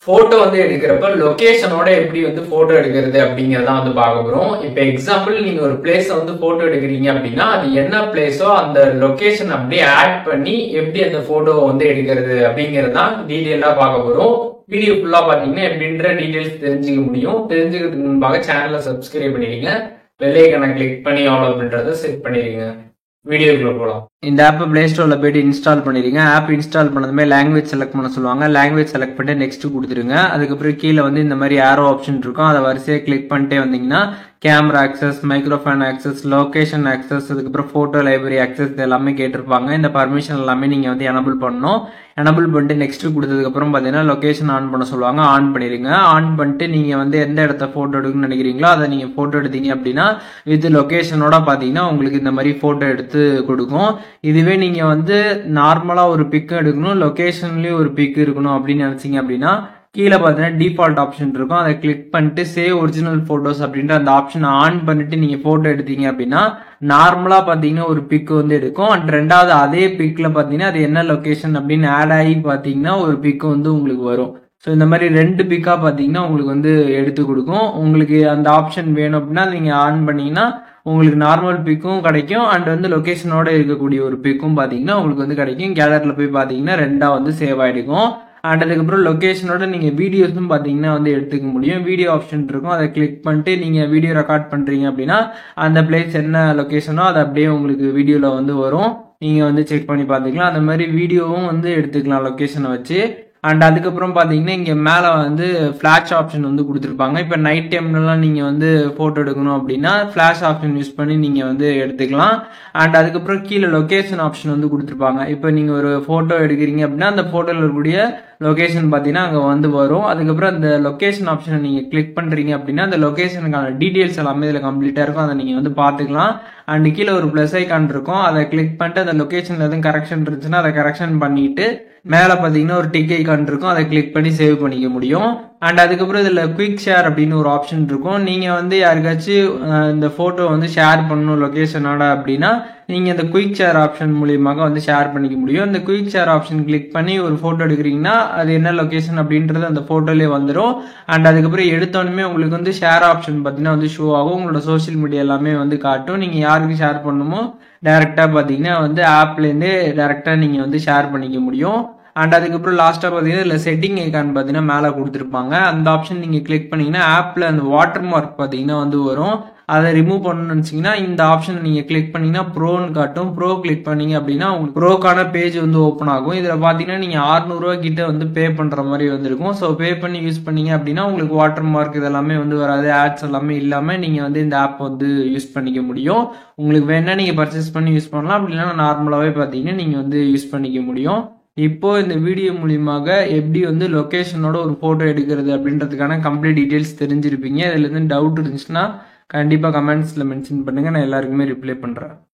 Photo வந்து எடுக்கிறப்ப லொகேஷனோட எப்படி வந்து போட்டோ எடுக்கிறது அப்படிங்கறத வந்து பார்க்க போறோம். இப்ப எக்ஸாம்பிள் நீங்க ஒரு பிளேஸ வந்து போட்டோ எடுக்கிறீங்க அப்படின்னா அது என்ன பிளேஸோ அந்த லொகேஷன் அப்படியே ஆட் பண்ணி எப்படி அந்த போட்டோ வந்து எடுக்கிறது அப்படிங்கறதான் டீடைலா பார்க்க போறோம். வீடியோ ஃபுல்லா பாத்தீங்கன்னா எப்படின்ற டீடைல்ஸ் தெரிஞ்சுக்க முடியும். தெரிஞ்சுக்கிறதுக்கு முன்பாக சேனலை சப்ஸ்கிரைப் பண்ணிடுங்க, பெல் ஐகானை கிளிக் பண்ணி ஆல் அப்படின்றத செட் பண்ணிடுங்க. வீடியோக்குள்ள போகலாம். இந்த ஆப்பை பிளே ஸ்டோர்ல போயிட்டு இன்ஸ்டால் பண்ணிடுங்க. ஆப் இன்ஸ்டால் பண்ணதுமே லாங்குவேஜ் செலக்ட் பண்ண சொல்லுவாங்க. லாங்குவேஜ் செலக்ட் பண்ணிட்டு நெக்ஸ்ட் கொடுத்துருங்க. அதுக்கப்புறம் கீழே வந்து இந்த மாதிரி ஆரோ ஆப்ஷன் இருக்கும். அதை வரிசையை கிளிக் பண்ணிட்டே வந்தீங்கன்னா camera access, microphone access, location access, அதுக்கப்புறம் போட்டோ லைப்ரரி ஆக்சஸ் இது எல்லாமே கேட்டிருப்பாங்க. இந்த பர்மிஷன் எல்லாமே நீங்க வந்து எனபிள் பண்ணணும். எனபிள் பண்ணிட்டு நெக்ஸ்ட் கொடுத்ததுக்கு அப்புறம் பாத்தீங்கன்னா லொகேஷன் ஆன் பண்ண சொல்லுவாங்க. ஆன் பண்ணிருங்க. ஆன் பண்ணிட்டு நீங்க வந்து எந்த இடத்த போட்டோ எடுக்கணும்னு நினைக்கிறீங்களோ அதை நீங்க போட்டோ எடுத்தீங்க அப்படின்னா வித் லொகேஷனோட பாத்தீங்கன்னா உங்களுக்கு இந்த மாதிரி போட்டோ எடுத்து கொடுக்கும். இதுவே நீங்க வந்து நார்மலா ஒரு பிக் எடுக்கணும், லொகேஷன்லயும் ஒரு பிக் இருக்கணும் அப்படின்னு நினைச்சீங்க அப்படின்னா கீழே பார்த்தீங்கன்னா டிஃபால்ட் ஆப்ஷன் இருக்கும். அதை கிளிக் பண்ணிட்டு சேவ் ஒரிஜினல் போட்டோஸ் அப்படின்ற அந்த ஆப்ஷன் ஆன் பண்ணிட்டு நீங்க போட்டோ எடுத்தீங்க அப்படின்னா நார்மலா பாத்தீங்கன்னா ஒரு பிக் வந்து எடுக்கும். அண்ட் ரெண்டாவது அதே பிக்ல பாத்தீங்கன்னா அது என்ன லொகேஷன் அப்படின்னு ஆட் ஆகி பாத்தீங்கன்னா ஒரு பிக் வந்து உங்களுக்கு வரும். ஸோ இந்த மாதிரி ரெண்டு பிக்கா பாத்தீங்கன்னா உங்களுக்கு வந்து எடுத்து கொடுக்கும். உங்களுக்கு அந்த ஆப்ஷன் வேணும் அப்படின்னா நீங்க ஆன் பண்ணீங்கன்னா உங்களுக்கு நார்மல் பிக்கும் கிடைக்கும். அண்ட் வந்து லொகேஷனோட இருக்கக்கூடிய ஒரு பிக்கும் பாத்தீங்கன்னா உங்களுக்கு வந்து கிடைக்கும். கேலரியில போய் பாத்தீங்கன்னா ரெண்டா வந்து சேவ் ஆயிடுக்கும். அண்ட் அதுக்கப்புறம் லொகேஷனோட நீங்க வீடியோஸும் பாத்தீங்கன்னா வந்து எடுத்துக்க முடியும். வீடியோ ஆப்ஷன் இருக்கும். அதை கிளிக் பண்ணிட்டு நீங்க வீடியோ ரெக்கார்ட் பண்றீங்க அப்படின்னா அந்த பிளேஸ் என்ன லொகேஷனோ அது அப்படியே உங்களுக்கு வீடியோல வந்து வரும். நீங்க வந்து செக் பண்ணி பாத்துக்கலாம். அந்த மாதிரி வீடியோவும் வந்து எடுத்துக்கலாம் லொகேஷனை வச்சு. அண்ட் அதுக்கப்புறம் பாத்தீங்கன்னா இங்க மேல வந்து ஃபிளாஷ் ஆப்ஷன் வந்து கொடுத்துருப்பாங்க. இப்ப நைட் டைம்லலாம் நீங்க வந்து போட்டோ எடுக்கணும் அப்படின்னா ஃபிளாஷ் ஆப்ஷன் யூஸ் பண்ணி நீங்க வந்து எடுத்துக்கலாம். அண்ட் அதுக்கப்புறம் கீழே லொகேஷன் ஆப்ஷன் வந்து கொடுத்துருப்பாங்க. இப்ப நீங்க ஒரு போட்டோ எடுக்கிறீங்க அப்படின்னா அந்த போட்டோல இருக்கக்கூடிய லொகேஷன் பாத்தீங்கன்னா அங்க வந்து வரும். அதுக்கப்புறம் அந்த லொகேஷன் ஆப்ஷனை நீங்க கிளிக் பண்றீங்க அப்படின்னா அந்த லொகேஷனுக்கான டீடைல்ஸ் எல்லாமே இதுல கம்ப்ளீட்டா இருக்கும். அதை நீங்க வந்து பாத்துக்கலாம். அண்ட் கீழே ஒரு பிளஸ் ஐக்கான் இருக்கும். அதை கிளிக் பண்ணிட்டு அந்த லொகேஷன்ல எதுவும் கரெக்ஷன் இருந்துச்சுன்னா அதை கரெக்ஷன் பண்ணிட்டு மேல பாத்தீங்கன்னா ஒரு டிக் ஐக்கான் இருக்கும். அதை கிளிக் பண்ணி சேவ் பண்ணிக்க முடியும். அண்ட் அதுக்கப்புறம் இதுல குவிக் ஷேர் அப்படின்னு ஒரு ஆப்ஷன் இருக்கும். நீங்க வந்து யாருக்காச்சும் இந்த போட்டோ வந்து ஷேர் பண்ணணும் லொகேஷனோட அப்படின்னா நீங்க இந்த குயிக் ஷேர் ஆப்ஷன் மூலியமாக வந்து ஷேர் பண்ணிக்க முடியும். இந்த குயிக் ஷேர் ஆப்ஷன் கிளிக் பண்ணி ஒரு போட்டோ எடுக்கிறீங்கன்னா அது என்ன லொகேஷன் அப்படின்றது அந்த போட்டோலயே வந்துடும். அண்ட் அதுக்கப்புறம் எடுத்தோடனே உங்களுக்கு வந்து ஷேர் ஆப்ஷன் பார்த்தீங்கன்னா வந்து ஷோ ஆகும். உங்களோட சோசியல் மீடியா எல்லாமே வந்து காட்டும். நீங்க யாருக்கு ஷேர் பண்ணணுமோ டைரக்டா பாத்தீங்கன்னா வந்து ஆப்ல இருந்து டைரக்டா நீங்க வந்து ஷேர் பண்ணிக்க முடியும். அண்ட் அதுக்கப்புறம் லாஸ்டா பாத்தீங்கன்னா இதுல செட்டிங் ஐக்கான் பாத்தீங்கன்னா மேல கொடுத்துருப்பாங்க. அந்த ஆப்ஷன் நீங்க கிளிக் பண்ணீங்கன்னா ஆப்ல அந்த வாட்டர் மார்க் பாத்தீங்கன்னா வந்து வரும். அதை ரிமூவ் பண்ணணும்னு நினைச்சீங்கன்னா இந்த ஆப்ஷன் நீங்க கிளிக் பண்ணீங்கன்னா ப்ரோன்னு காட்டும். ப்ரோ கிளிக் பண்ணீங்க அப்படின்னா உங்களுக்கு ப்ரோக்கான பேஜ் வந்து ஓப்பன் ஆகும். இதுல பாத்தீங்கன்னா நீங்க 600 ரூபாய் கிட்ட வந்து பே பண்ற மாதிரி வந்திருக்கும். ஸோ பே பண்ணி யூஸ் பண்ணீங்க அப்படின்னா உங்களுக்கு வாட்டர் மார்க் இதெல்லாமே வந்து வராது. ஆட்ஸ் எல்லாமே இல்லாம நீங்க வந்து இந்த ஆப் வந்து யூஸ் பண்ணிக்க முடியும். உங்களுக்கு வேணா நீங்க பர்ச்சேஸ் பண்ணி யூஸ் பண்ணலாம். அப்படின்னா நார்மலாவே பாத்தீங்கன்னா நீங்க வந்து யூஸ் பண்ணிக்க முடியும். இப்போ இந்த வீடியோ மூலியமாக எப்படி வந்து லொகேஷனோட ஒரு போட்டோ எடுக்கிறது அப்படின்றதுக்கான கம்ப்ளீட் டீடைல்ஸ் தெரிஞ்சிருப்பீங்க. இதுல இருந்து டவுட் இருந்துச்சுன்னா கண்டிப்பா கமெண்ட்ஸ்ல மென்ஷன் பண்ணுங்க. நான் எல்லாருக்குமே ரிப்ளை பண்றேன்.